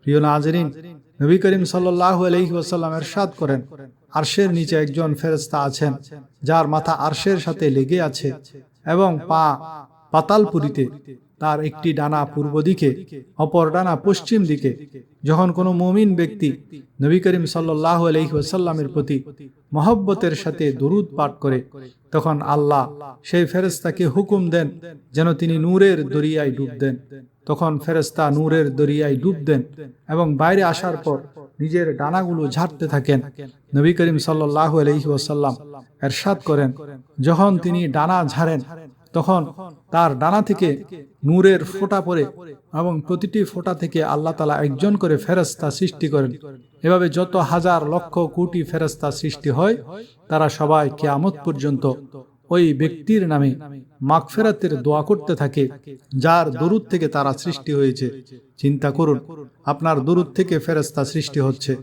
প্রিয় নাজরিন, নবী করিম সাল্লাল্লাহু আলাইহি ওয়াসাল্লাম ইরশাদ করেন, আরশের নিচে একজন ফেরেশতা আছেন যার মাথা আরশের সাথে লেগে আছে এবং পা পাতালপুরীতে, তার একটি ডানা পূর্ব দিকে, অপর ডানা পশ্চিম দিকে। যখন কোনো মুমিন ব্যক্তি নবী করিম সাল্লাল্লাহু আলাইহি ওয়াসাল্লামের প্রতি মহব্বতের সাথে দুরূদ পাঠ করে, তখন আল্লাহ সেই ফেরেশতাকে হুকুম দেন যেন তিনি নূরের দরিয়ায় ডুব দেন। তখন ফেরেশতা নূরের দরিয়ায় ডুব দেন এবং বাইরে আসার পর নিজের ডানাগুলো ঝাড়তে থাকেন। নবী করিম সাল্লাল্লাহু আলাইহি ওয়াসাল্লাম ইরশাদ করেন, যখন তিনি ডানা ঝাড়েন তখন তার ডানা থেকে নূরের ফোঁটা পড়ে এবং প্রতিটি ফোঁটা থেকে আল্লাহ তাআলা একজন করে ফেরেশতা সৃষ্টি করেন। এভাবে যত হাজার লক্ষ কোটি ফেরেশতা সৃষ্টি হয়, তারা সবাই কিয়ামত পর্যন্ত ওই ব্যক্তির নামে মাগফিরাতের দোয়া করতে থাকে যার দরুদ থেকে তারা সৃষ্টি হয়েছে। চিন্তা করুন, আপনার দরুদ থেকে ফেরেশতা সৃষ্টি হচ্ছে।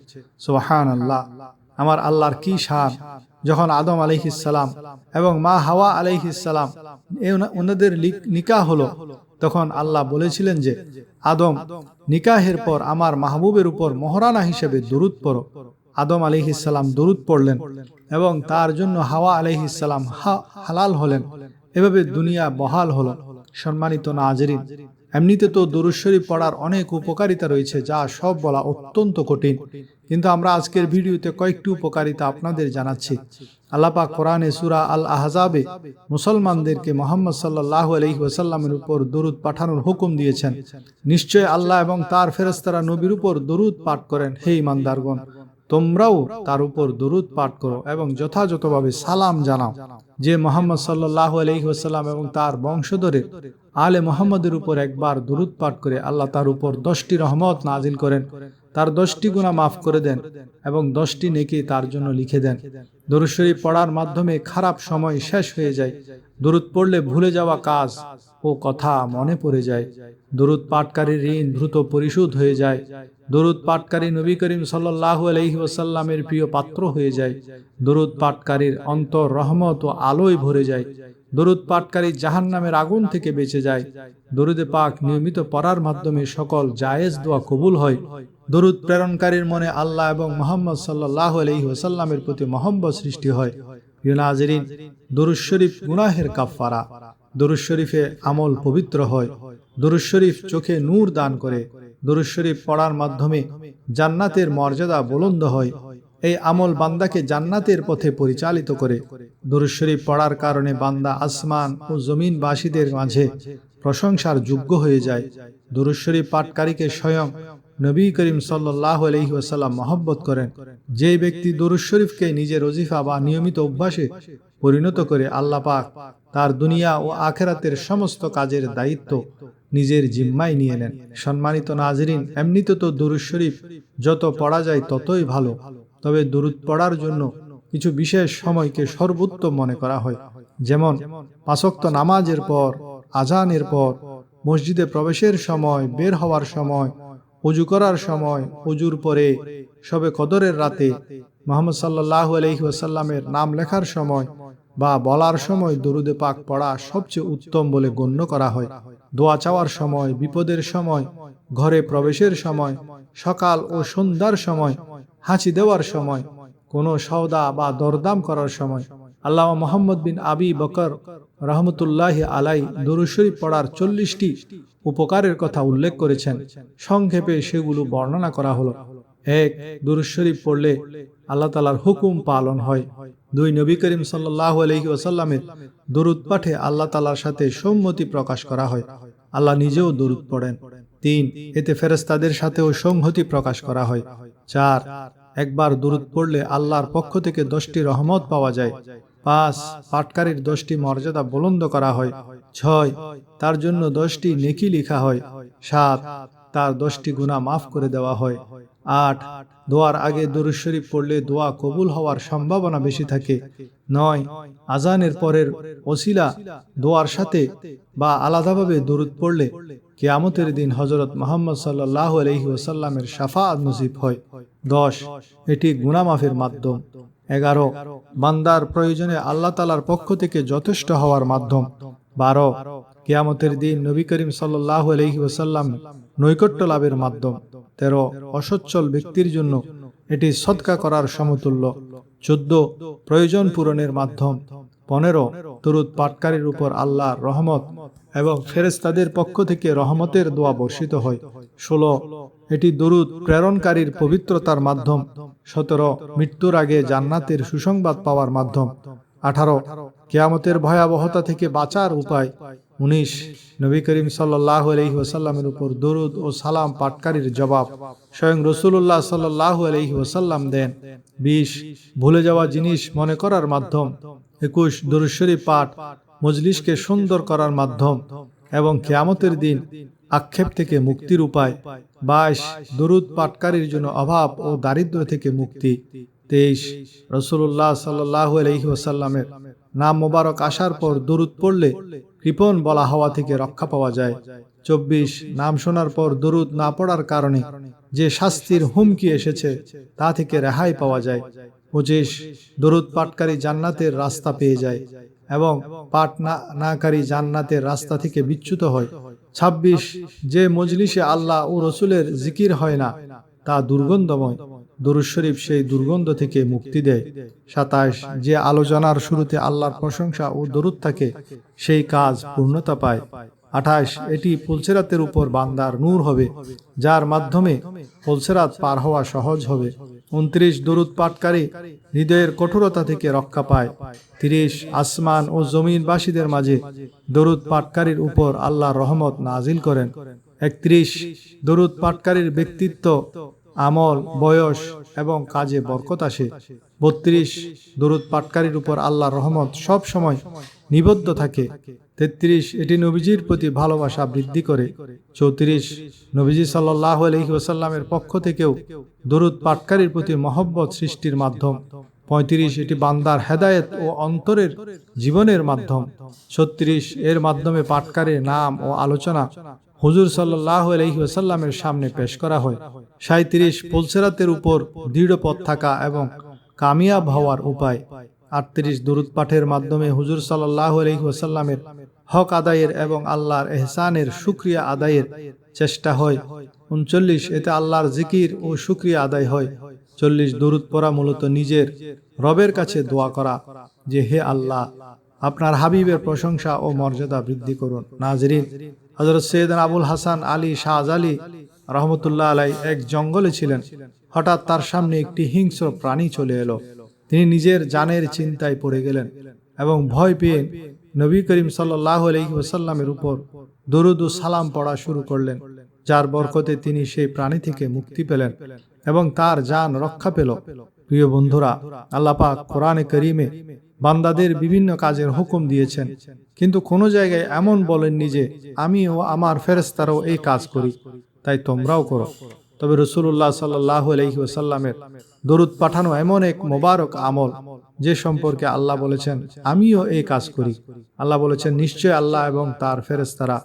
সুবহানাল্লাহ, আমার আল্লাহর কি শান! যখন আদম আলাইহিস সালাম এবং মা হাওয়া আলাইহিস সালাম ওনাদের নিকাহ হলো, তখন আল্লাহ বলেছিলেন যে, আদম, নিকাহের পর আমার মাহবুবের উপর মহরানা হিসেবে দরুদ পড়ো। আদম আলাইহিস সালাম দরুদ পড়লেন এবং তার জন্য হাওয়া আলাইহিস সালাম হালাল হলেন। এভাবে দুনিয়া বহাল হলো। সম্মানিত নাজরিন, এমনিতে তো দরুদ শরীফ পড়ার অনেক উপকারিতা রয়েছে, যা সব বলা অত্যন্ত কঠিন, কিন্তু আমরা আজকের ভিডিওতে কয়েকটি উপকারিতা আপনাদের জানাচ্ছি। আল্লাহ পাক কোরআনে সূরা আল আহজাবে মুসলমানদেরকে মুহাম্মদ সাল্লাল্লাহু আলাইহি ওয়াসাল্লামের উপর দরুদ পাঠানোর হুকুম দিয়েছেন। নিশ্চয় আল্লাহ এবং তার ফেরেশতারা নবীর উপর দরুদ পাঠ করেন। হে ঈমানদারগণ, তোমরাও তার উপর দরুদ পাঠ করো এবং যথাযথভাবে সালাম জানাও। যে মুহাম্মদ সাল্লাল্লাহু আলাইহি ওয়াসাল্লাম এবং তার বংশধরের আলে মুহাম্মদের উপর একবার দরুদ পাঠ করে, আল্লাহ তার উপর 10টি রহমত নাজিল করেন, তার 10টি গুনাহ মাফ করে দেন এবং 10টি নেকি তার জন্য লিখে দেন। দরুদ শরীফ পড়ার মাধ্যমে খারাপ সময় শেষ হয়ে যায়। দরুদ পড়লে ভুলে যাওয়া কাজ ও কথা মনে পড়ে যায়। দরুদ পাঠকারীর ঋণ দ্রুত পরিশোধ হয়ে যায়। দরুদ পাঠকারী নবী করিম সাল্লাল্লাহু আলাইহি ওয়াসাল্লামের প্রিয় পাত্র হয়ে যায়। দরুদ পাঠকারীর অন্তর রহমত ও আলোয় ভরে যায়। দরুদ পাঠকারী জাহান্নামের আগুন থেকে বেঁচে যায়। দরুদে পাক নিয়মিত পড়ার মাধ্যমে সকল জায়েজ দোয়া কবুল হয়। দরুদ প্রেরণকারীর মনে আল্লাহ এবং মুহাম্মদ সাল্লাল্লাহু আলাইহি ওয়াসাল্লামের প্রতি মহব্বত সৃষ্টি হয়। প্রিয় নাজরিন, দরুদ শরীফ গুনাহের কাফফারা। দরুদ শরীফে আমল পবিত্র হয়। দরুদ শরীফ চোখে নূর দান করে। দরুদ শরীফ পড়ার মাধ্যমে জান্নাতের মর্যাদা বুলন্দ হয়। এই আমল বান্দাকে জান্নাতের পথে পরিচালিত করে। দরুদ শরীফ পড়ার কারণে বান্দা আসমান ও জমিনবাসীদের মাঝে প্রশংসার যোগ্য হয়ে যায়। দরুদ শরীফ পাঠকারীকে স্বয়ং নবী করিম সাল্লাল্লাহু আলাইহি ওয়াসাল্লাম মহব্বত করেন। যে ব্যক্তি দরুদ শরীফকে নিজের ওজিফা বা নিয়মিত অভ্যাসে পরিণত করে, আল্লাহ পাক তার দুনিয়া ও আখিরাতের সমস্ত কাজের দায়িত্ব নিজের জিম্মায় নিয়ে নেন। সম্মানিত নাজরিন, এমনিতে তো দরুদ শরীফ যত পড়া যায় ততই ভালো, তবে দরুদ পড়ার জন্য কিছু বিশেষ সময়কে সর্বোত্তম মনে করা হয়। যেমন 5 ওয়াক্ত নামাজের পর, আজানের পর, মসজিদে প্রবেশের সময়, বের হওয়ার সময়, ওযু করার সময়, ওযুর পরে, শবে কদরের রাতে, মুহাম্মদ সাল্লাল্লাহু আলাইহি ওয়াসাল্লামের নাম লেখার সময় বা বলার সময় দরুদে পাক পড়া সবচেয়ে উত্তম বলে গণ্য করা হয়। দোয়া চাওয়ার সময়, বিপদের সময়, ঘরে প্রবেশের সময়, সকাল ও সন্ধ্যার সময়, হাঁচি দেওয়ার সময়, কোনো সওদা বা দরদাম করার সময়। আল্লামা মুহাম্মদ বিন আবি বকর রহমতুল্লাহি আলাই দরুদ শরীফ পড়ার 40টি উপকারের কথা উল্লেখ করেছেন। সংক্ষেপে সেগুলো বর্ণনা করা হলো। 1. দরুদ শরীফ পড়লে আল্লাহ তাআলার হুকুম পালন হয়। 2. নবী করিম সাল্লাল্লাহু আলাইহি ওয়াসাল্লামের দরুদ পাঠে আল্লাহ তাআলার সাথে সম্মতি প্রকাশ করা হয়। আল্লাহ নিজেও দরুদ পড়েন। 3. এতে ফেরেশতাদের সাথেও সংহতি প্রকাশ করা হয়। 4. একবার দরুদ পড়লে আল্লাহর পক্ষ থেকে 10টি রহমত পাওয়া যায়। 5. পাঠকারীর 10টি মর্যাদা বুলন্দ করা হয়। 6. তার জন্য 10টি নেকি লেখা হয়। 7. তার 10টি গুনাহ মাফ করে দেওয়া হয়। 8. দোয়ার আগে দরুদ শরীফ পড়লে দোয়া কবুল হওয়ার সম্ভাবনা বেশি থাকে। 9. আজানের পরের ওসিলা দোয়ার সাথে বা আলাদাভাবে দরুদ পড়লে কিয়ামতের দিন হযরত মুহাম্মদ সাল্লাল্লাহু আলাইহি ওয়াসাল্লামের শাফাআত নসিব হয়। 10. এটি গুনাহ মাফের মাধ্যম। 11. বান্দার প্রয়োজনে আল্লাহ তাআলার পক্ষ থেকে যথেষ্ট হওয়ার মাধ্যম। 12. কিয়ামতের দিন নবী করিম সাল্লাল্লাহু আলাইহি ওয়াসাল্লাম নৈকট্য লাভের মাধ্যম। 13 অসচ্ছল ব্যক্তির জন্য এটি সদকা করার সমতুল্য। 14 প্রয়োজন পূরণের মাধ্যম। 15 দরুদ পাঠকারীর উপর আল্লাহর রহমত এবং ফেরেশতাদের পক্ষ থেকে রহমতের দোয়া বর্ষিত হয়। 16 এটি দরুদ প্রেরণকারীর পবিত্রতার মাধ্যম। 17 মৃত্যুর আগে জান্নাতের সুসংবাদ পাওয়ার মাধ্যম। 18 কিয়ামতের ভয়াবহতা থেকে বাঁচার উপায়। 19 নবী করিম সাল্লাল্লাহু আলাইহি ওয়াসাল্লামের উপর দরুদ ও সালাম পাঠকারীর জবাব স্বয়ং রাসূলুল্লাহ সাল্লাল্লাহু আলাইহি ওয়াসাল্লাম দেন। 20 ভুলে যাওয়া জিনিস মনে করার মাধ্যম। 21 দরুদ শরীফ পাঠ মজলিসকে সুন্দর করার মাধ্যম এবং কিয়ামতের দিন আক্ষেপ থেকে মুক্তির উপায়। 22 দরুদ পাঠকারীর জন্য অভাব ও দারিদ্র্য থেকে মুক্তি। 23 রাসূলুল্লাহ সাল্লাল্লাহু আলাইহি ওয়াসাল্লামের নাম মোবারক আসার পর দরুদ পড়লে কৃপণ বলা হওয়া থেকে রক্ষা পাওয়া যায়। 24 নাম শোনার পর দরুদ না পড়ার কারণে যে শাস্তির হুমকি এসেছে তা থেকে রেহাই পাওয়া যায়। 25 দরুদ পাঠকারী জান্নাতের রাস্তা পেয়ে যায় এবং পাঠ নাকারী জান্নাতের রাস্তা থেকে বিচ্যুত হয়। 26 যে মজলিসে আল্লাহ ও রসুলের জিকির হয় না তা দুর্গন্ধময়, দরুদ শরীফ সেই দুর্গন্ধ থেকে মুক্তি দেয়। 27 যে আলোচনার শুরুতে আল্লাহর প্রশংসা ও দরুদ থাকে সেই কাজ পূর্ণতা পায়। 28 এটি পুলসিরাতের উপর বান্দার নূর হবে যার মাধ্যমে পুলসিরাত পার হওয়া সহজ হবে। 29 দরুদ পাঠকারী হৃদয়ের কঠোরতা থেকে রক্ষা পায়। 30 আসমান ও জমিনবাসীদের মাঝে দরুদ পাঠকারীর উপর আল্লাহর রহমত নাজিল করেন। 31 দরুদ পাঠকারীর ব্যক্তিত্ব, আমল, বয়স এবং কাজে বরকত আসে। 32 দরুদ পাঠকারীর উপর আল্লাহর রহমত সব সময় নিবদ্ধ থাকে। 33 এটি নবীজির প্রতি ভালোবাসা বৃদ্ধি করে। 34 নবীজি সাল্লাল্লাহু আলাইহি ওয়াসাল্লামের পক্ষ থেকেও দরুদ পাঠকারীর প্রতি মহব্বত সৃষ্টির মাধ্যম। 35 এটি বান্দার হেদায়েত ও অন্তরের জীবনের মাধ্যম। 36 এর মাধ্যমে পাঠকারীর নাম ও আলোচনা হুজুর সাল্লাল্লাহু আলাইহি ওয়াসাল্লামের সামনে পেশ করা হয়। 37 পুলসিরাতের উপর দৃঢ় পথ থাকা এবং কামিয়াব হওয়ার উপায়। 38 দরুদ পাঠের মাধ্যমে হুজুর সাল্লাল্লাহু আলাইহি ওয়াসাল্লামের হক আদায়ের এবং আল্লাহর এহসানের শুকরিয়া আদায়ের চেষ্টা হয়। 39 এতে আল্লাহর জিকির ও শুকরিয়া আদায় হয়। 40 দরুদ পড়া মূলত নিজের রবের কাছে দোয়া করা যে হে আল্লাহ আপনার হাবিবের প্রশংসা ও মর্যাদা বৃদ্ধি করুন। নাজরিন, হযরত সৈয়দনা আবুল হাসান আলী শাহজালি রহমতুল্লাহ আলাই এক জঙ্গলে ছিলেন। হঠাৎ তার সামনে একটি হিংস্র প্রাণী চলে এলো। তিনি নিজের জানের চিন্তায় পড়ে গেলেন এবং ভয় পেয়ে নবী করিম সাল্লাল্লাহু আলাইহি ওয়াসাল্লামের উপর দরুদ ও সালাম পড়া শুরু করলেন, যার বরকতে তিনি সেই প্রাণী থেকে মুক্তি পেলেন এবং তার জান রক্ষা পেল। প্রিয় বন্ধুরা, আল্লাহ পাক কোরআনে কারীমে বান্দাদের বিভিন্ন কাজের হুকুম দিয়েছেন, কিন্তু কোনো জায়গায় এমন বলেননি যে আমি ও আমার ফেরেশতারাও এই কাজ করি, তাই তোমরাও করো। তবে রাসূলুল্লাহ সাল্লাল্লাহু আলাইহি ওয়াসাল্লামের দরুদ পাঠানো এমন এক মোবারক আমল যে সম্পর্কে আল্লাহ বলেছেন আমিও এই কাজ করি। আল্লাহ বলেছেন নিশ্চয় আল্লাহ এবং তার ফেরেশতারা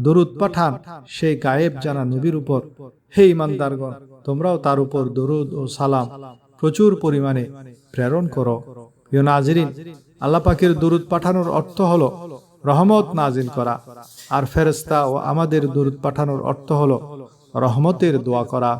দরুদ পাঠান সেই গায়েব জানা নবীর উপর। হে ঈমানদারগণ, তোমরাও তার উপর দরুদ ও সালাম প্রচুর পরিমাণে প্রেরণ করো। প্রিয় নাজরিন, আল্লাহ পাকের দরুদ পাঠানোর অর্থ হলো রহমত নাজিল করা, আর ফেরেশতা ও আমাদের দরুদ পাঠানোর অর্থ হলো রহমতের দোয়া করা।